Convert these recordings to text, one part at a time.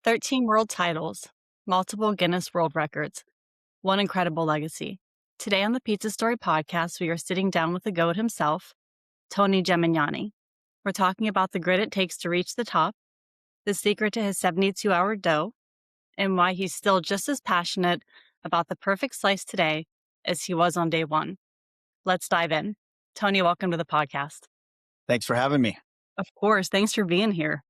13 world titles, multiple Guinness World Records, one incredible legacy. Today on the Pizza Story podcast, we are sitting down with the GOAT himself, Tony Gemignani. We're talking about the grit it takes to reach the top, the secret to his 72-hour dough, and why he's still just as passionate about the perfect slice today as he was on day one. Let's dive in. Tony, welcome to the podcast. Thanks for having me. Of course. Thanks for being here.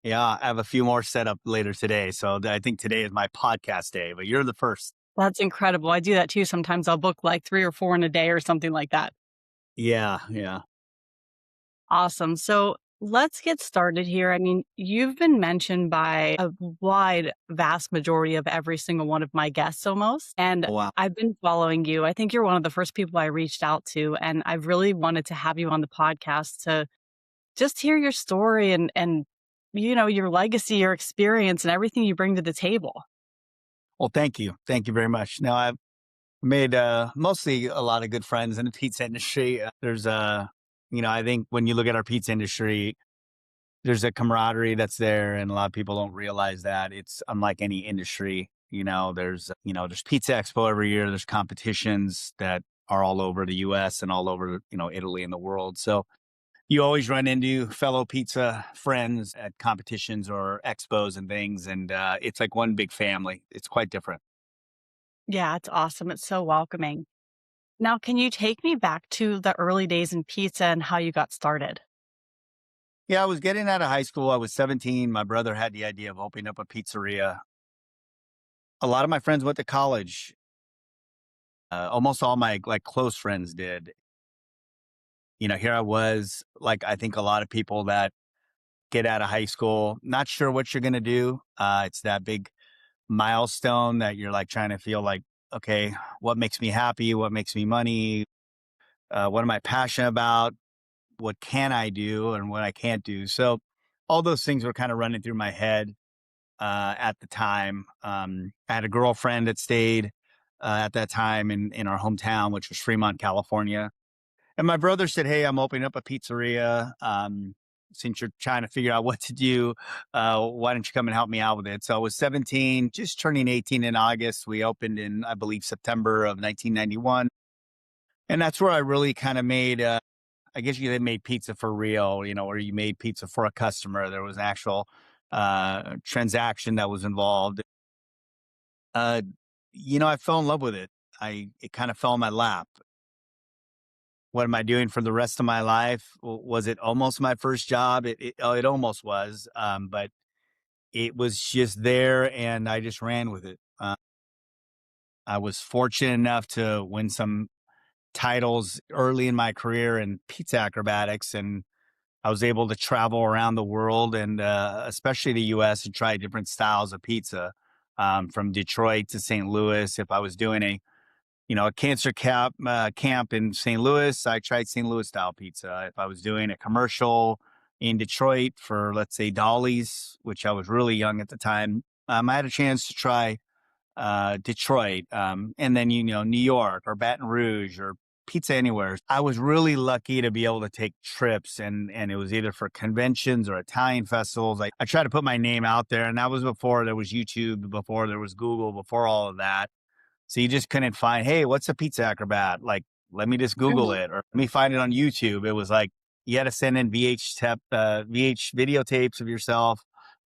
Yeah, I have a few more set up later today. So I think today is my podcast day, but you're the first. That's incredible. I do that too. Sometimes I'll book like 3 or 4 in a day or something like that. Yeah. Awesome. So let's get started here. I mean, you've been mentioned by a vast majority of every single one of my guests almost. And Oh, wow. I've been following you. I think you're one of the first people I reached out to. And I really wanted to have you on the podcast to just hear your story and your legacy, your experience, and everything you bring to the table. Well, thank you. Thank you very much. Now, I've made mostly a lot of good friends in the pizza industry. There's I think when you look at our pizza industry, there's a camaraderie that's there, and a lot of people don't realize that it's unlike any industry. There's Pizza Expo every year. There's competitions that are all over the U.S. and all over Italy and the world. So you always run into fellow pizza friends at competitions or expos and things, and it's like one big family. It's quite different. Yeah, it's awesome. It's so welcoming. Now, can you take me back to the early days in pizza and how you got started? Yeah, I was getting out of high school. I was 17. My brother had the idea of opening up a pizzeria. A lot of my friends went to college. Almost all my close friends did. Here I was, like I think a lot of people that get out of high school, not sure what you're going to do. It's that big milestone that you're like trying to feel like, okay, what makes me happy? What makes me money? What am I passionate about? What can I do and what I can't do? So all those things were kind of running through my head at the time. I had a girlfriend that stayed at that time in our hometown, which was Fremont, California. And my brother said, "Hey, I'm opening up a pizzeria. Since you're trying to figure out what to do, why don't you come and help me out with it?" So I was 17, just turning 18 in August. We opened in, I believe, September of 1991. And that's where I really kind of made, I guess you could say made pizza for real, or you made pizza for a customer. There was an actual transaction that was involved. Uh, I fell in love with it. It kind of fell in my lap. What am I doing for the rest of my life? Was it almost my first job? It almost was, but it was just there, and I just ran with it. I was fortunate enough to win some titles early in my career in pizza acrobatics, and I was able to travel around the world and especially the U.S. and try different styles of pizza, from Detroit to St. Louis. If I was doing a cancer camp in St. Louis, I tried St. Louis style pizza. If I was doing a commercial in Detroit for, let's say, Dolly's, which I was really young at the time, I had a chance to try Detroit, and then, New York or Baton Rouge or Pizza Anywhere. I was really lucky to be able to take trips, and it was either for conventions or Italian festivals. I tried to put my name out there, and that was before there was YouTube, before there was Google, before all of that. So you just couldn't find, hey, what's a pizza acrobat? Like, let me just Google Right. it, or let me find it on YouTube. It was like you had to send in VH videotapes of yourself.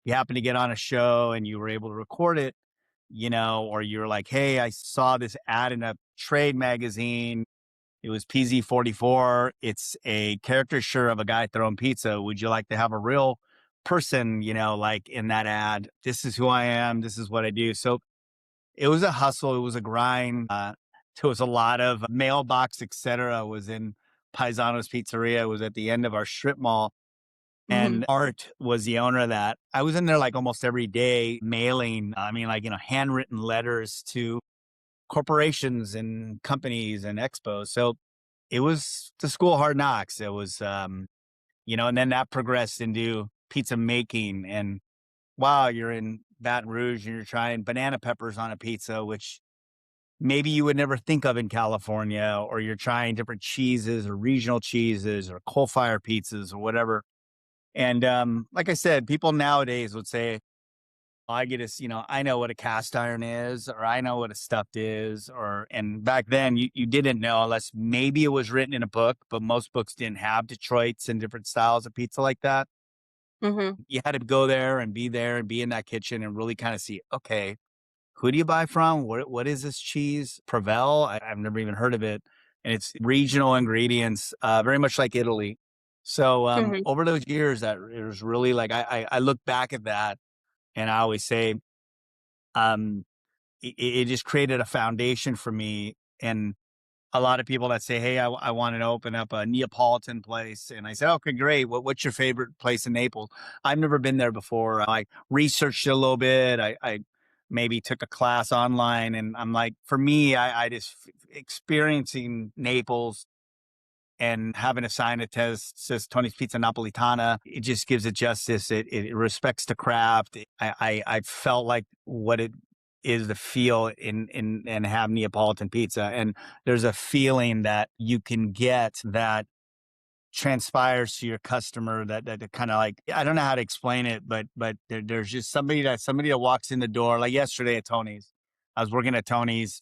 You happened to get on a show and you were able to record it, or you're like, hey, I saw this ad in a trade magazine. It was PZ44. It's a caricature of a guy throwing pizza. Would you like to have a real person, like in that ad? This is who I am. This is what I do. So it was a hustle. It was a grind. There was a lot of mailbox, et cetera. I was in Paisano's Pizzeria. It was at the end of our strip mall. Hmm. And Art was the owner of that. I was in there like almost every day mailing, handwritten letters to corporations and companies and expos. So it was the school of hard knocks. It was, and then that progressed into pizza making. And wow, you're in Baton Rouge and you're trying banana peppers on a pizza, which maybe you would never think of in California, or you're trying different cheeses or regional cheeses or coal fire pizzas or whatever. And like I said, people nowadays would say, I get this, I know what a cast iron is, or I know what a stuffed is, and back then you didn't know unless maybe it was written in a book, but most books didn't have Detroits and different styles of pizza like that. Hmm. You had to go there and be in that kitchen and really kind of see, okay, who do you buy from? What is this cheese? Provel? I've never even heard of it. And it's regional ingredients, very much like Italy. So Hmm. over those years, that it was really like I look back at that and I always say, um, it just created a foundation for me. And a lot of people that say, "Hey, I wanted to open up a Neapolitan place," and I said, "Okay, great. What's your favorite place in Naples?" I've never been there before. I researched it a little bit. I maybe took a class online, and I'm like, for me, I just experiencing Naples and having a sign that says Tony's Pizza Napolitana, it just gives it justice. It respects the craft. I felt like what it is to feel in and have Neapolitan pizza. And there's a feeling that you can get that transpires to your customer that kind of like, I don't know how to explain it, but there's just somebody that walks in the door. Like yesterday at Tony's, I was working at Tony's,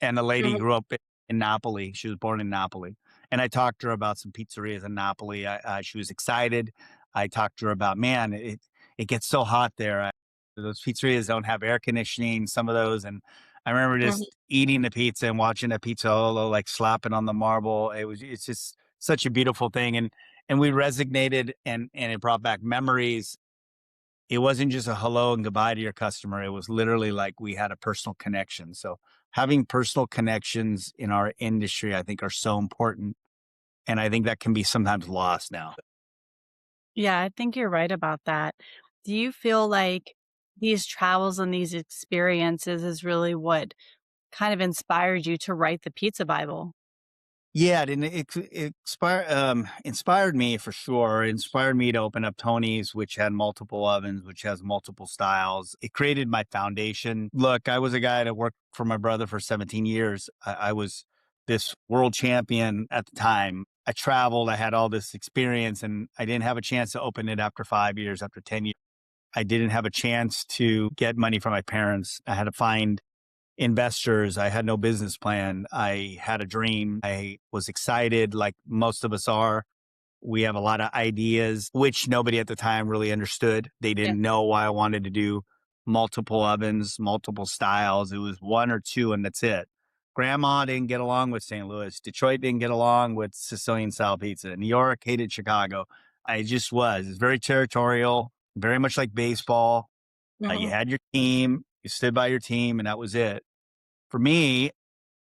and the lady Hmm. grew up in Napoli. She was born in Napoli, and I talked to her about some pizzerias in Napoli. She was excited. I talked to her about, man, it gets so hot there. Those pizzerias don't have air conditioning. Some of those, and I remember just Hmm. eating the pizza and watching the pizzaiolo like slapping on the marble. It's just such a beautiful thing, and we resonated, and it brought back memories. It wasn't just a hello and goodbye to your customer. It was literally like we had a personal connection. So having personal connections in our industry, I think, are so important, and I think that can be sometimes lost now. Yeah, I think you're right about that. Do you feel like these travels and these experiences is really what kind of inspired you to write the Pizza Bible? Yeah, inspired me for sure. Inspired me to open up Tony's, which had multiple ovens, which has multiple styles. It created my foundation. Look, I was a guy that worked for my brother for 17 years. I was this world champion at the time. I traveled, I had all this experience, and I didn't have a chance to open it after 5 years, after 10 years. I didn't have a chance to get money from my parents. I had to find investors. I had no business plan. I had a dream. I was excited, like most of us are. We have a lot of ideas, which nobody at the time really understood. They Yeah. didn't know why I wanted to do multiple ovens, multiple styles. It was one or two, and that's it. Grandma didn't get along with St. Louis. Detroit didn't get along with Sicilian style pizza. New York hated Chicago. I just was. It's very territorial, very much like baseball. You Mhm. had your team, you stood by your team, and that was it. For me,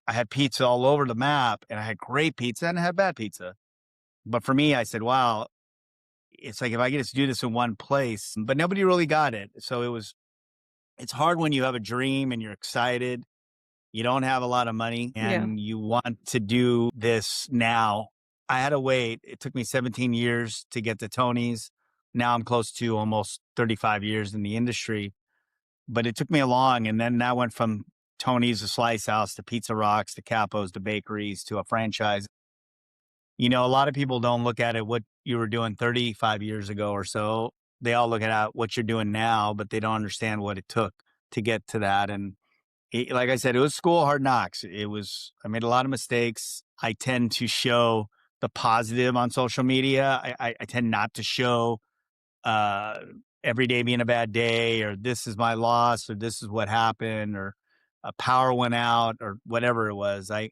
I had pizza all over the map, and I had great pizza and I had bad pizza. But for me, I said, wow, it's like if I could just do this in one place, but nobody really got it. So it's hard when you have a dream and you're excited. You don't have a lot of money Yeah. and you want to do this now. I had to wait. It took me 17 years to get to Tony's. Now I'm close to almost 35 years in the industry, but it took me along. And then that went from Tony's to Slice House to Pizza Rocks to Capo's to bakeries to a franchise. A lot of people don't look at it what you were doing 35 years ago or so. They all look at what you're doing now, but they don't understand what it took to get to that. And like I said, it was school of hard knocks. I made a lot of mistakes. I tend to show the positive on social media. I tend not to show uh, every day being a bad day, or this is my loss, or this is what happened, or a power went out, or whatever it was. I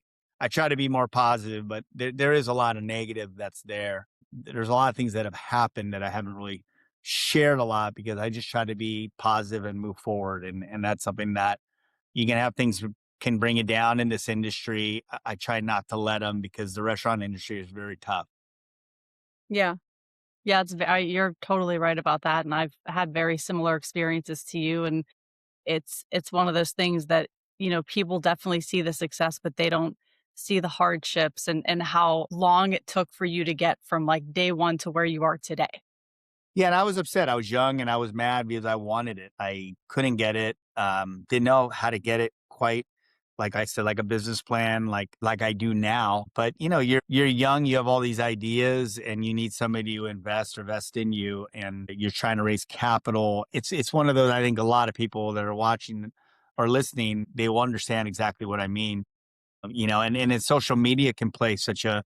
try to be more positive, but there is a lot of negative that's there. There's a lot of things that have happened that I haven't really shared a lot because I just try to be positive and move forward. And that's something that you can have things can bring you down in this industry. I try not to let them because the restaurant industry is very tough. Yeah. Yeah, you're totally right about that, and I've had very similar experiences to you, and it's one of those things that, people definitely see the success, but they don't see the hardships and how long it took for you to get from, like, day 1 to where you are today. Yeah, and I was upset. I was young and I was mad because I wanted it. I couldn't get it. Didn't know how to get it quite. like I said, like a business plan, like I do now. But you're young, you have all these ideas, and you need somebody to invest in you, and you're trying to raise capital. It's one of those. I think a lot of people that are watching or listening, they will understand exactly what I mean. And then social media can play such an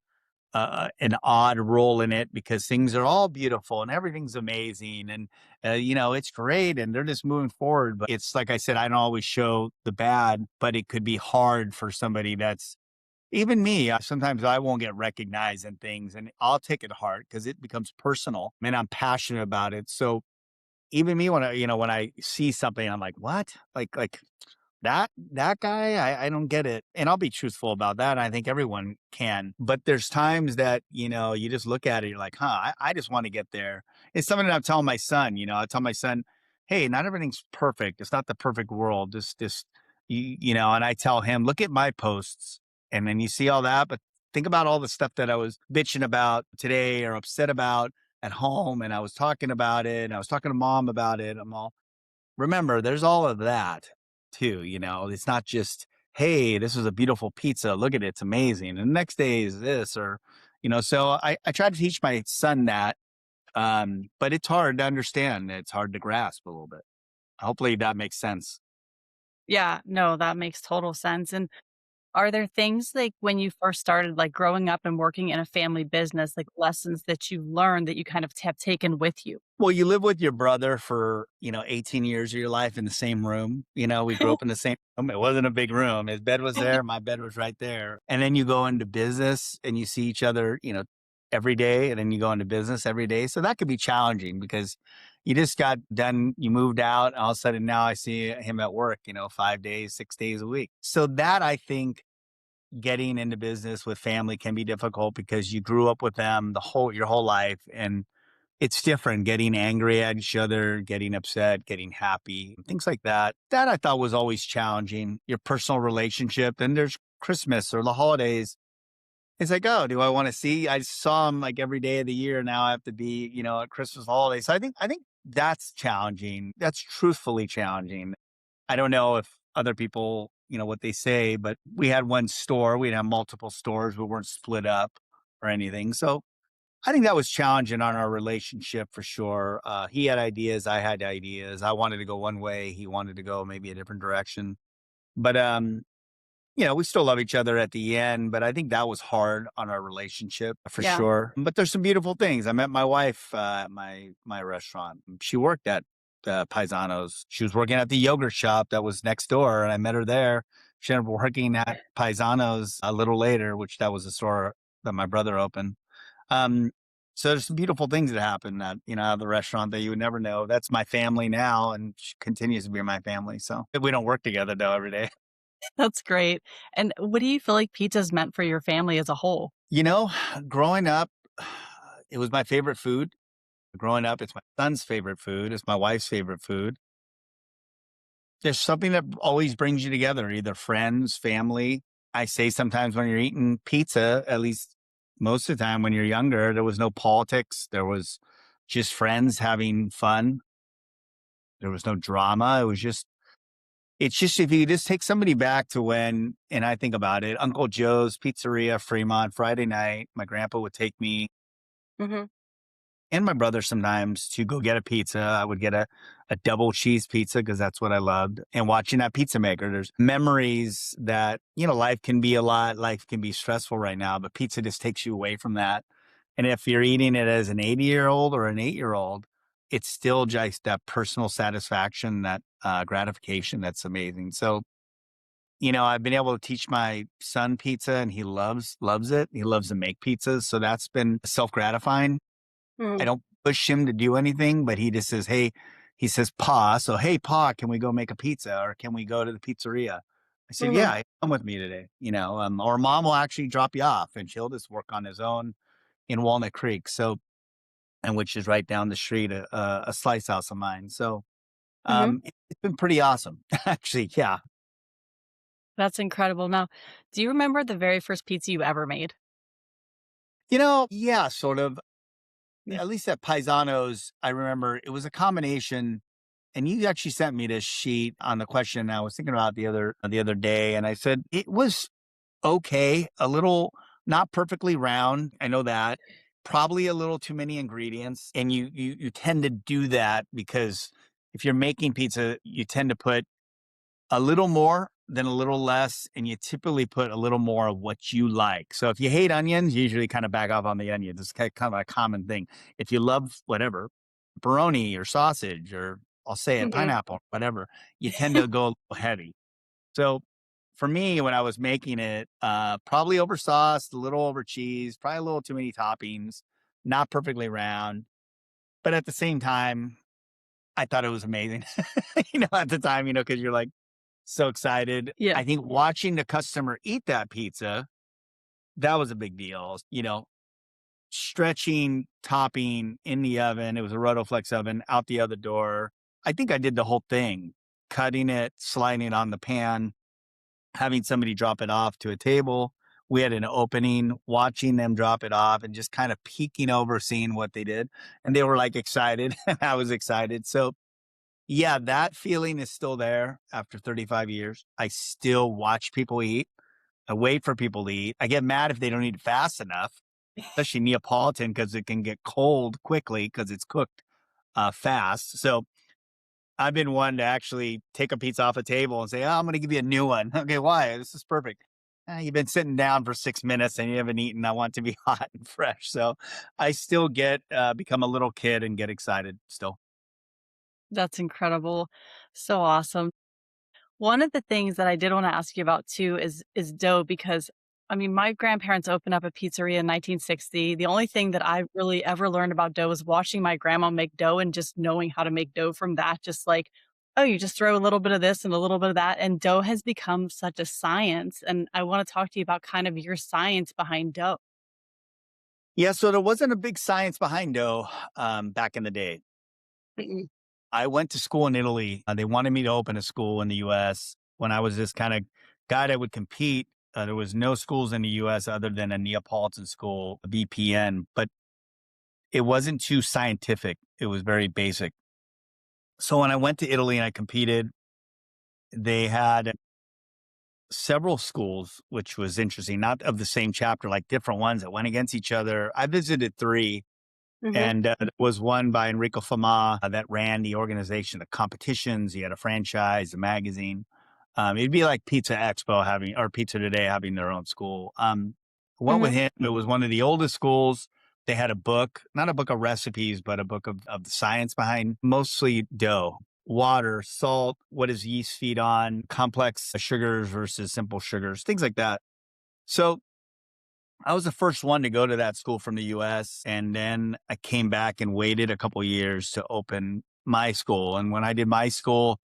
odd role in it because things are all beautiful and everything's amazing and it's great and they're just moving forward. But it's like I said, I don't always show the bad, but it could be hard for somebody that's even me. Sometimes I won't get recognized in things and I'll take it hard because it becomes personal and I'm passionate about it. So even me, when I see something, I'm like, what? Like that guy, I don't get it. And I'll be truthful about that. I think everyone can. But there's times that, you just look at it, you're like, I just want to get there. It's something that I'm telling my son, I tell my son, hey, not everything's perfect. It's not the perfect world. And I tell him, look at my posts and then you see all that, but think about all the stuff that I was bitching about today or upset about at home. And I was talking about it and I was talking to mom about it. Remember, there's all of that too, it's not just, hey, this is a beautiful pizza. Look at it. It's amazing. And the next day is this, so I try to teach my son that. But it's hard to understand. It's hard to grasp a little bit. Hopefully that makes sense. Yeah, no, that makes total sense. And are there things like when you first started, like growing up and working in a family business, like lessons that you learned that you kind of have taken with you? Well, you live with your brother for, 18 years of your life in the same room. We grew up in the same room. It wasn't a big room. His bed was there. My bed was right there. And then you go into business and you see each other, every day. And then you go into business every day. So that could be challenging because you just got done. You moved out. And all of a sudden now I see him at work, 5 days, 6 days a week. So that I think getting into business with family can be difficult because you grew up with them your whole life. And it's different getting angry at each other, getting upset, getting happy, things like that. That I thought was always challenging. Your personal relationship. Then there's Christmas or the holidays. It's like, oh, do I want to see? I saw him like every day of the year. Now I have to be, at Christmas holidays. So I think that's challenging. That's truthfully challenging. I don't know if other people, what they say, but we had one store. We'd have multiple stores. We weren't split up or anything. So I think that was challenging on our relationship for sure. He had ideas, I had ideas. I wanted to go one way, he wanted to go maybe a different direction. But we still love each other at the end, but I think that was hard on our relationship for Yeah. sure. But there's some beautiful things. I met my wife at my restaurant. She worked at Paisano's. She was working at the yogurt shop that was next door, and I met her there. She ended up working at Paisano's a little later, which that was a store that my brother opened. Um, so there's some beautiful things that happen at the restaurant that you would never know. That's my family now, and she continues to be my family. So we don't work together though every day. That's great. And what do you feel like pizza's meant for your family as a whole? You know, growing up, it was my favorite food. Growing up, it's my son's favorite food. It's my wife's favorite food. There's something that always brings you together, either friends, family. I say sometimes when you're eating pizza, at least most of the time when you're younger, there was no politics. There was just friends having fun. There was no drama. It's just if you just take somebody back to when, and I think about it, Uncle Joe's Pizzeria, Fremont, Friday night, my grandpa would take me Mhm. and my brother sometimes to go get a pizza. I would get a double cheese pizza because that's what I loved. And watching that pizza maker, there's memories that, life can be a lot, life can be stressful right now, but pizza just takes you away from that. And if you're eating it as an 80-year-old or an 8-year-old, it's still just that personal satisfaction, that gratification that's amazing. So, I've been able to teach my son pizza and he loves it. He loves to make pizzas. So that's been self gratifying. I Mhm. don't push him to do anything, but he just says, "Hey," he says, "Pa." So, "Hey, Pa, can we go make a pizza or can we go to the pizzeria?" I said, Mhm. "Yeah, come with me today." Or Mom will actually drop you off and she'll just work on his own in Walnut Creek. So, and which is right down the street, a slice house of mine. So, Mhm. it's been pretty awesome, actually. Yeah. That's incredible. Now, do you remember the very first pizza you ever made? Yeah, sort of. Yeah. At least at Paisano's, I remember it was a combination. And you actually sent me this sheet on the question I was thinking about the other day, and I said it was okay, a little not perfectly round. I know that. Probably a little too many ingredients. And you tend to do that because if you're making pizza, you tend to put a little more than a little less, and you typically put a little more of what you like. So if you hate onions, you usually kind of back off on the onions. It's kind of a common thing. If you love whatever, pepperoni or sausage or I'll say it, Mhm. pineapple, whatever, you tend to go a little heavy. So for me, when I was making it, probably over sauce, a little over cheese, probably a little too many toppings, not perfectly round. But at the same time, I thought it was amazing. At the time, because you're like so excited. Yeah. I think watching the customer eat that pizza, that was a big deal. Stretching, topping in the oven. It was a Rotoflex oven out the other door. I think I did the whole thing, cutting it, sliding it on the pan, having somebody drop it off to a table. We had an opening, watching them drop it off and just kind of peeking over, seeing what they did. And they were like excited, and I was excited. So, yeah, that feeling is still there after 35 years. I still watch people eat. I wait for people to eat. I get mad if they don't eat fast enough, especially Neapolitan, because it can get cold quickly because it's cooked fast. So, I've been one to actually take a pizza off a table and say, "Oh, I'm gonna give you a new one." "Okay, why? This is perfect." You've been sitting down for 6 minutes and you haven't eaten. I want it to be hot and fresh." So, I still become a little kid and get excited still. That's incredible. So awesome. One of the things that I did wanna ask you about too is dough because, I mean, my grandparents opened up a pizzeria in 1960. The only thing that I really ever learned about dough was watching my grandma make dough and just knowing how to make dough from that, just like, "Oh, you just throw a little bit of this and a little bit of that," and dough has become such a science, and I wanna talk to you about kind of your science behind dough. Yeah, so there wasn't a big science behind dough, back in the day. Mhm. I went to school in Italy. They wanted me to open a school in the US. When I was this kind of guy that would compete, there was no schools in the US other than a Neapolitan school, a VPN, but it wasn't too scientific. It was very basic. So when I went to Italy and I competed, they had several schools, which was interesting, not of the same chapter, like different ones that went against each other. I visited three, Mhm. and it was one by Enrico Fama that ran the organization, the competitions. He had a franchise, a magazine. It'd be like Pizza Expo having or Pizza Today having their own school. Went with Mhm. him. It was one of the oldest schools. They had a book, not a book of recipes, but a book of the science behind mostly dough, water, salt, what does yeast feed on, complex sugars versus simple sugars, things like that. So I was the first one to go to that school from the US. And then I came back and waited a couple years to open my school. And when I did my school,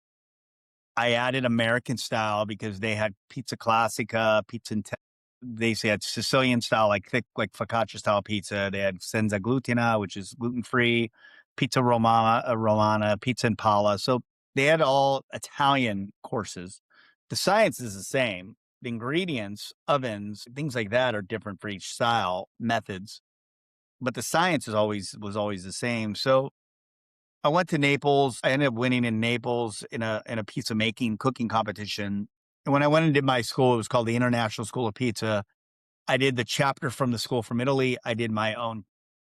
I added American style because they had pizza classica, they had Sicilian style, like thick, like focaccia style pizza. They had senza glutina, which is gluten free, pizza romana, pizza impala. So they had all Italian courses. The science is the same. The ingredients, ovens, things like that are different for each style, methods, but the science was always the same. So I went to Naples. I ended up winning in Naples in a pizza making cooking competition. And when I went and did my school, it was called the International School of Pizza. I did the chapter from the school from Italy. I did my own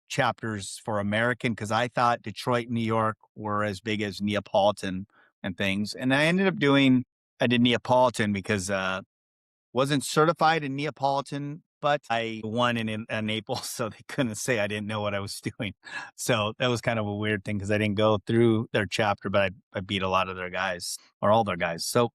chapters for American because I thought Detroit, New York were as big as Neapolitan and things. And I did Neapolitan because wasn't certified in Neapolitan, but I won in Naples, so they couldn't say I didn't know what I was doing. So that was kind of a weird thing because I didn't go through their chapter, but I beat a lot of their guys or all their guys. So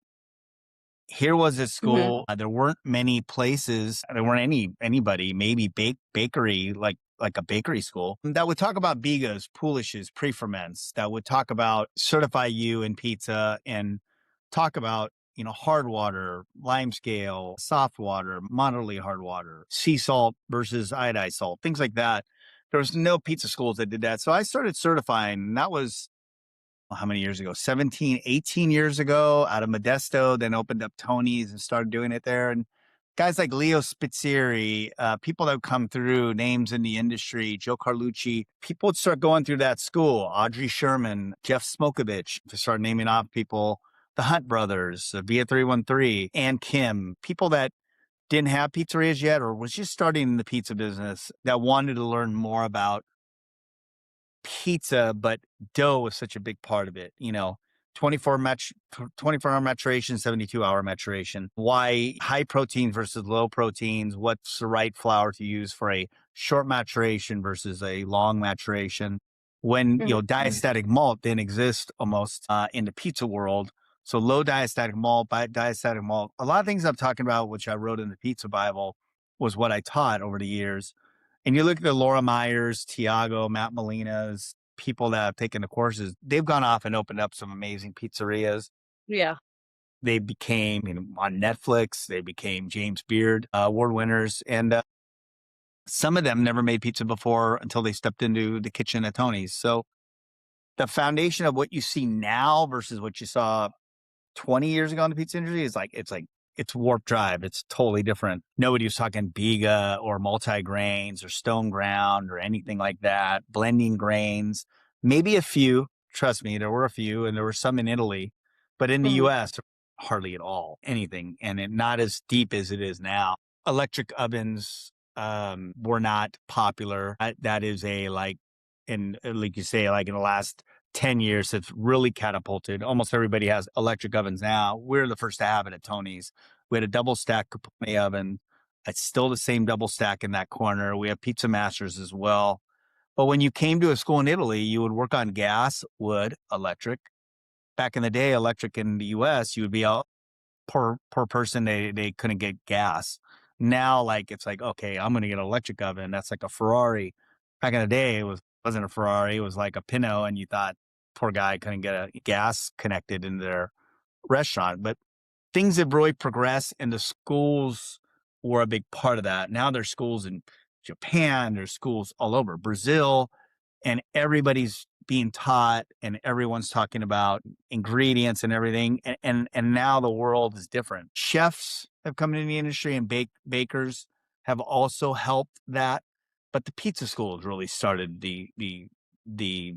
here was a Mhm. school. There weren't many places. There weren't anybody, maybe bakery, like a bakery school that would talk about bigas, poolishes, pre-ferments, that would talk about certify you in pizza and talk about hard water, lime scale, soft water, moderately hard water, sea salt versus iodized salt, things like that. There was no pizza schools that did that, so I started certifying. And that was how many years ago? 17, 18 years ago out of Modesto, then opened up Tony's and started doing it there. And Guys like Leo Spitzieri, people that have come through, names in the industry, Joe Carlucci, people would start going through that school. Audrey Sherman, Jeff Smokovich, to start naming off people, the Hunt brothers, Via 313, Ann Kim, people that didn't have pizzerias yet or was just starting in the pizza business that wanted to learn more about pizza, but dough was such a big part of it, 24-hour maturation, 72-hour maturation. Why high protein versus low proteins? What's the right flour to use for a short maturation versus a long maturation? When, diastatic malt didn't exist almost in the pizza world. So low diastatic malt, diastatic malt, a lot of things I'm talking about, which I wrote in the Pizza Bible, was what I taught over the years. And you look at the Laura Myers, Tiago, Matt Molina's, people that have taken the courses, they've gone off and opened up some amazing pizzerias. Yeah. They became, on Netflix, they became James Beard award winners. And some of them never made pizza before until they stepped into the kitchen at Tony's. So the foundation of what you see now versus what you saw 20 years ago in the pizza industry is it's warp drive. It's totally different. Nobody was talking Biga or multi-grains or stone ground or anything like that. Blending grains, maybe a few. Trust me, there were a few, and there were some in Italy, but in the Mhm. U.S., hardly at all anything, and not as deep as it is now. Electric ovens were not popular. That is like you say, like in the last 10 years, it's really catapulted. Almost everybody has electric ovens now. We're the first to have it at Tony's. We had a double stack Capone oven. It's still the same double stack in that corner. We have Pizza Masters as well. But when you came to a school in Italy, you would work on gas, wood, electric. Back in the day, electric in the US, you would be out per person. They couldn't get gas. Now, like it's like, okay, I'm gonna get an electric oven. That's like a Ferrari. Back in the day, wasn't a Ferrari. It was like a Pinto, and you thought poor guy couldn't get a gas connected in their restaurant. But things have really progressed, and the schools were a big part of that. Now there's schools in Japan, there's schools all over Brazil, and everybody's being taught and everyone's talking about ingredients and everything. And now the world is different. Chefs have come into the industry and bakers have also helped that. But the pizza schools really started the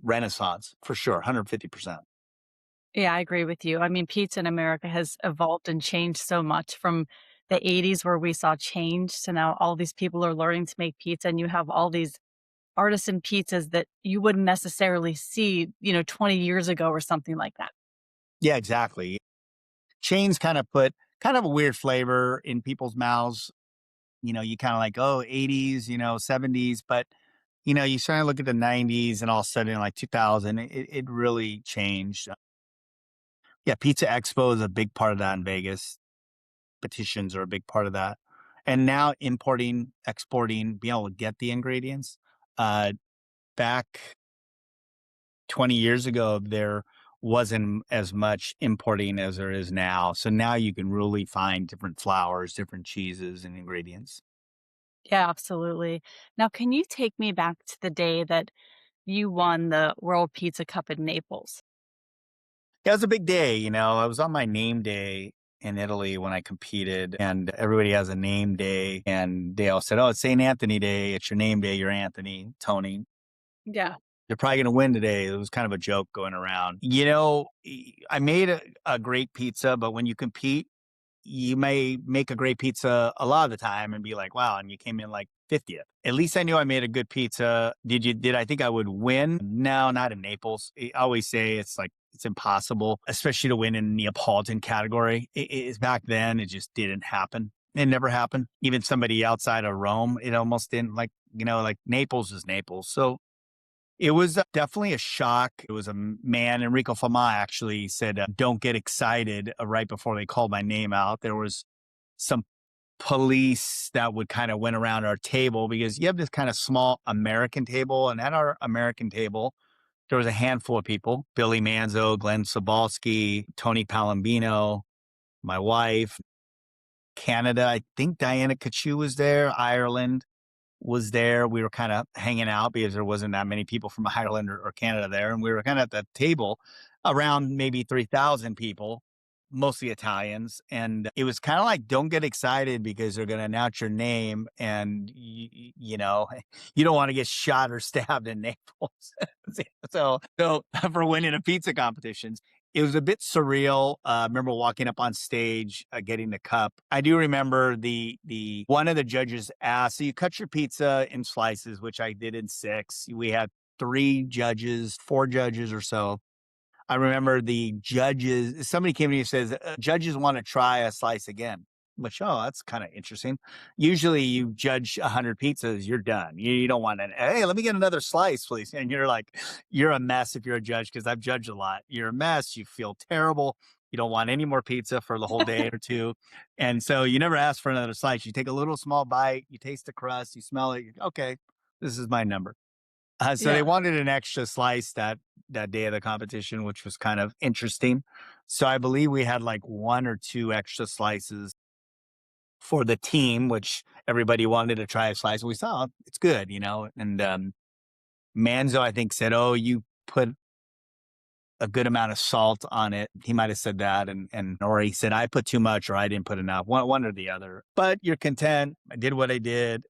renaissance for sure, 150%. Yeah, I agree with you. I mean, pizza in America has evolved and changed so much from the 80s where we saw change to now all these people are learning to make pizza and you have all these artisan pizzas that you wouldn't necessarily see, 20 years ago or something like that. Yeah, exactly. Chains kind of put kind of a weird flavor in people's mouths. You kind of like, oh, 80s, 70s, but you start to look at the 90s and all of a sudden like 2000, it really changed. Yeah, Pizza Expo is a big part of that in Vegas. Petitions are a big part of that. And now importing, exporting, being able to get the ingredients. Uh, Back 20 years ago, there wasn't as much importing as there is now. So now you can really find different flours, different cheeses, and ingredients. Yeah, absolutely. Now, can you take me back to the day that you won the World Pizza Cup in Naples? Yeah, it was a big day. I was on my name day in Italy when I competed, and everybody has a name day. And they all said, "Oh, it's St. Anthony Day. It's your name day. You're Anthony, Tony. Yeah. You're probably going to win today." It was kind of a joke going around. I made a great pizza, but when you compete, you may make a great pizza a lot of the time and be like, wow, and you came in like 50th. At least I knew I made a good pizza. Did I think I would win? No, not in Naples. I always say it's impossible, especially to win in Neapolitan category. Back then, it just didn't happen. It never happened. Even somebody outside of Rome, it almost didn't like Naples is Naples. So it was definitely a shock. It was a man, Enrico Fama actually said, don't get excited right before they called my name out. There was some police that would kind of went around our table because you have this kind of small American table. And at our American table, there was a handful of people, Billy Manzo, Glenn Sobalski, Tony Palambino, my wife, Canada. I think Diana Kachu was there, Ireland was there. We were kind of hanging out because there wasn't that many people from Ireland or Canada there. And we were kind of at the table around maybe 3,000 people. mostly Italians, and it was kinda like, don't get excited because they're gonna announce your name and you know, you don't wanna get shot or stabbed in Naples. So for winning a pizza competitions, it was a bit surreal. I remember walking up on stage, getting the cup. I do remember the one of the judges asked, "So you cut your pizza in slices," which I did in 6. We had 3 judges, 4 judges or so. I remember the judges somebody came to me and says, "Judges wanna try a slice again." Which, "Oh, that's kinda interesting." Usually, you judge 100 pizzas, you're done. You don't want an, "Hey, let me get another slice, please." And you're like, you're a mess if you're a judge because 'cause I've judged a lot. You're a mess, you feel terrible, you don't want any more pizza for the whole day or 2, and so you never ask for another slice. You take a little small bite, you taste the crust, you smell it, "Okay, this is my number." So they Yeah. wanted an extra slice that day of the competition, which was kind of interesting. So I believe we had like 1 or 2 extra slices for the team, which everybody wanted to try a slice. We saw it's good, you know. And Manzo, I think, said, "Oh, you put a good amount of salt on it." He might have said that, and or he said, "I put too much," or "I didn't put enough." One or the other. But you're content. I did what I did.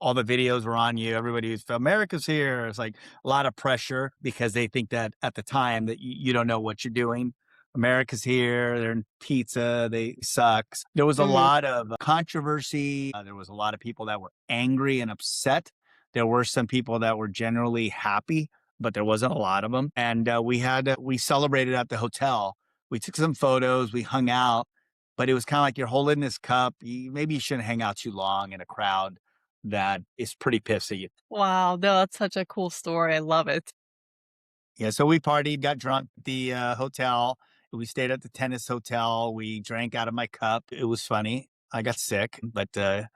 All the videos were on you. Everybody was America's here. It's like a lot of pressure because they think that at the time that you don't know what you're doing. America's here. They're in pizza. They sucks. There was a Mhm. lot of controversy. There was a lot of people that were angry and upset. There were some people that were generally happy, but there wasn't a lot of them. And we celebrated at the hotel. We took some photos. We hung out, but it was kind of like you're holding this cup. Maybe you shouldn't hang out too long in a crowd that is pretty pissy. Wow, no, that's such a cool story, I love it. Yeah, so we partied, got drunk at the hotel. We stayed at the tennis hotel. We drank out of my cup. It was funny. I got sick, but it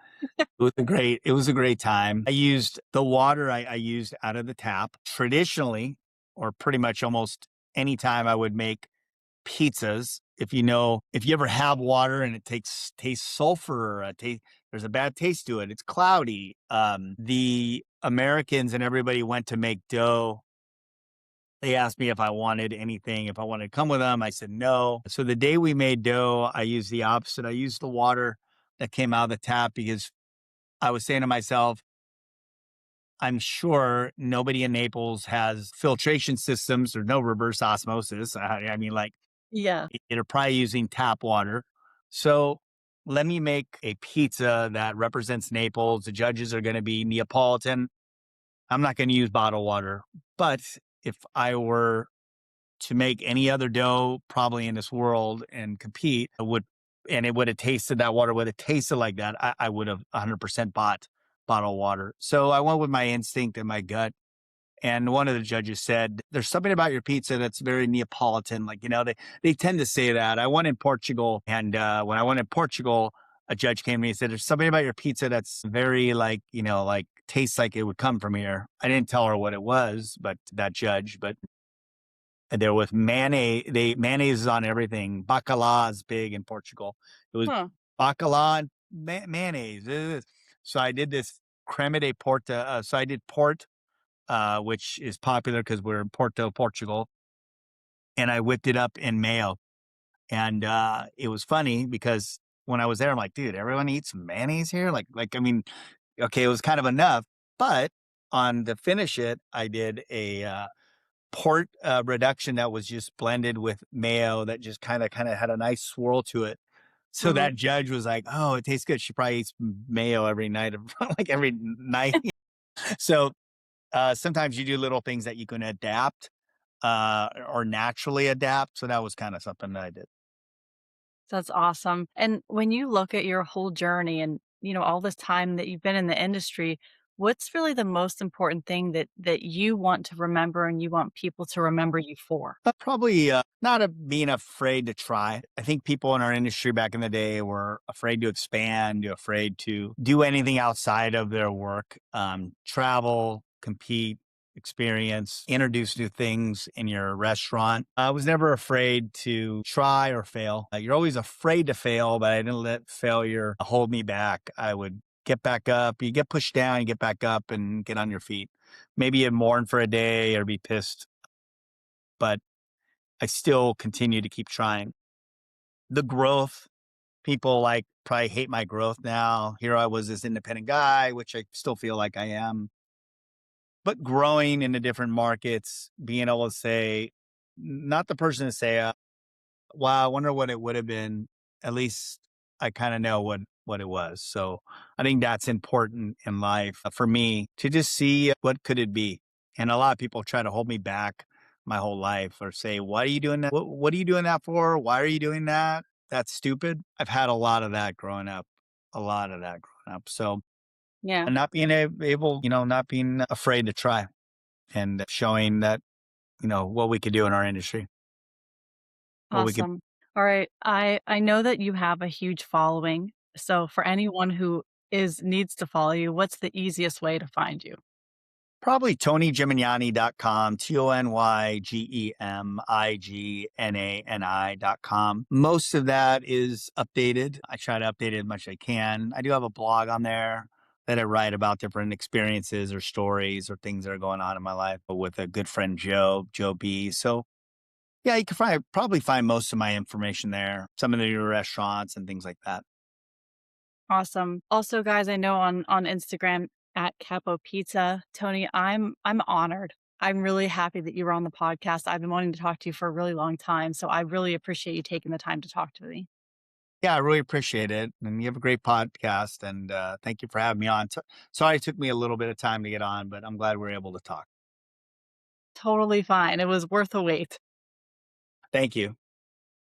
was a great time. I used the water I used out of the tap traditionally, or pretty much almost any time I would make pizzas. If you ever have water and it takes tastes sulfur, there's a bad taste to it. It's cloudy. The Americans and everybody went to make dough. They asked me if I wanted anything, if I wanted to come with them. I said no. So the day we made dough, I used the opposite. I used the water that came out of the tap because I was saying to myself, I'm sure nobody in Naples has filtration systems or no reverse osmosis. I mean, like, Yeah. they're probably using tap water. So let me make a pizza that represents Naples. The judges are going to be Neapolitan. I'm not going to use bottled water. But if I were to make any other dough probably in this world and compete, and it would have tasted that water, would have tasted like that, I would have 100% bought bottled water. So I went with my instinct and my gut, and one of the judges said, "There's something about your pizza that's very Neapolitan." Like, they tend to say that. I went in Portugal, and when I went in Portugal, a judge came to me and said, "There's something about your pizza that's very like, like tastes like it would come from here." I didn't tell her what it was, but that judge, but there was mayonnaise. Mayonnaise is on everything. Bacala is big in Portugal. It was Huh. bacala and mayonnaise. So I did this creme de porta. So I did port, which is popular because we're in Porto, Portugal, and I whipped it up in mayo. And it was funny because when I was there, I'm like, dude, everyone eats mayonnaise here. I mean, okay, it was kind of enough, but on the finish it, I did a port reduction that was just blended with mayo that just kind of had a nice swirl to it. So Mhm. that judge was like, "Oh, it tastes good." She probably eats mayo every night, like every night. So sometimes you do little things that you can adapt or naturally adapt. So that was kind of something that I did. That's awesome. And when you look at your whole journey and, all this time that you've been in the industry, what's really the most important thing that you want to remember and you want people to remember you for? But probably not being afraid to try. I think people in our industry back in the day were afraid to expand, afraid to do anything outside of their work, travel, compete, experience, introduce new things in your restaurant. I was never afraid to try or fail. You're always afraid to fail, but I didn't let failure hold me back. I would get back up. You get pushed down, you get back up and get on your feet. Maybe you mourn for a day or be pissed, but I still continue to keep trying. the growth. People like probably hate my growth now. Here I was this independent guy, which I still feel like I am, but growing into different markets, being able to say, not the person to say, wow, I wonder what it would have been. At least I kind of know what it was. So I think that's important in life for me to just see what could it be. And a lot of people try to hold me back my whole life or say, "Why are you doing that? What are you doing that for? Why are you doing that? That's stupid." I've had a lot of that growing up, a lot of that growing up. So Yeah. and not being able, not being afraid to try and showing that what we could do in our industry, what we could. Awesome. All right. I know that you have a huge following. So for anyone who is needs to follow you, what's the easiest way to find you? Probably TonyGemignani.com, TonyGemignani.com. Most of that is updated. I try to update it as much as I can. I do have a blog on there that I write about different experiences or stories or things that are going on in my life with a good friend, Joe B. So yeah, you can probably find most of my information there, some of the new restaurants and things like that. Awesome. Also, guys, I know on Instagram at Capo Pizza, Tony, I'm honored. I'm really happy that you were on the podcast. I've been wanting to talk to you for a really long time, so I really appreciate you taking the time to talk to me. Yeah, I really appreciate it. And you have a great podcast. And thank you for having me on. Sorry it took me a little bit of time to get on, but I'm glad we're able to talk. Totally fine. It was worth the wait. Thank you.